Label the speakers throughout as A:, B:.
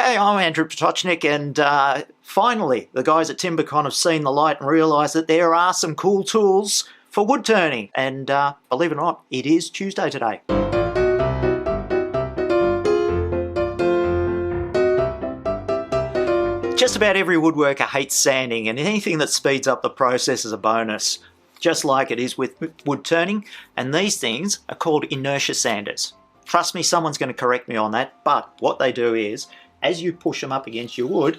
A: Hey, I'm Andrew Potocnik, and finally the guys at TimberCon have seen the light and realised that there are some cool tools for wood turning, and believe it or not, it is Tuesday today. Just about every woodworker hates sanding, and anything that speeds up the process is a bonus, just like it is with wood turning, and these things are called inertia sanders. Trust me, someone's going to correct me on that, but what they do is, as you push them up against your wood,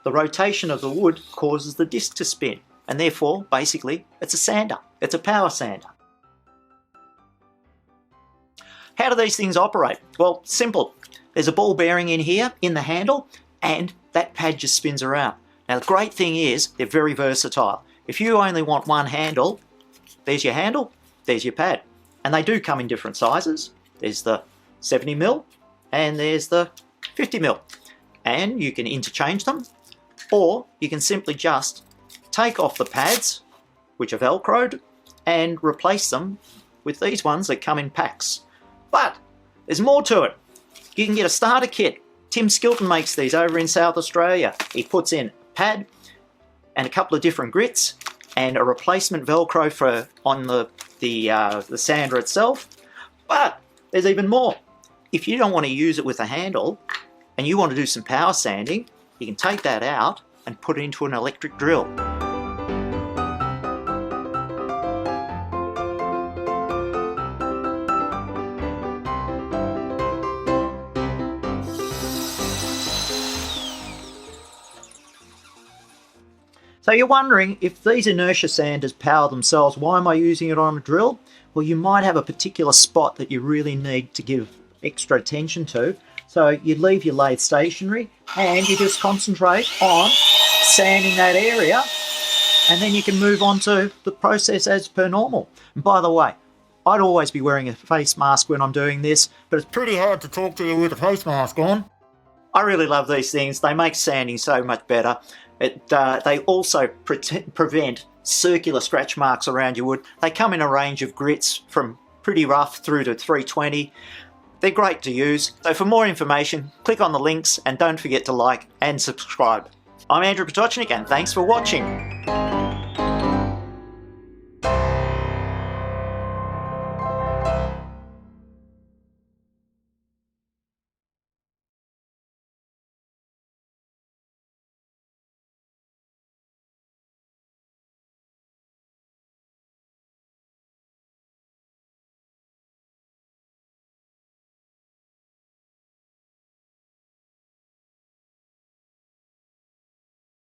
A: the rotation of the wood causes the disc to spin, and therefore, basically, it's a sander. It's a power sander. How do these things operate? Well, simple. There's a ball bearing in here, in the handle, and that pad just spins around. Now, the great thing is, they're very versatile. If you only want one handle, there's your handle, there's your pad. And they do come in different sizes. There's the 70mm, and there's the 50mm. And you can interchange them, or you can simply just take off the pads, which are velcroed, and replace them with these ones that come in packs. But there's more to it. You can get a starter kit. Tim Skilton makes these over in South Australia. He puts in a pad and a couple of different grits and a replacement velcro for on the sander itself. But there's even more. If you don't want to use it with a handle and you want to do some power sanding, you can take that out and put it into an electric drill. So you're wondering, if these inertia sanders power themselves, why am I using it on a drill? Well, you might have a particular spot that you really need to give extra attention to. So you leave your lathe stationary and you just concentrate on sanding that area, and then you can move on to the process as per normal. And by the way, I'd always be wearing a face mask when I'm doing this, but it's pretty hard to talk to you with a face mask on. I really love these things. They make sanding so much better. They also prevent circular scratch marks around your wood. They come in a range of grits from pretty rough through to 320. They're great to use. So for more information, click on the links and don't forget to like and subscribe. I'm Andrew Potocnik, and thanks for watching.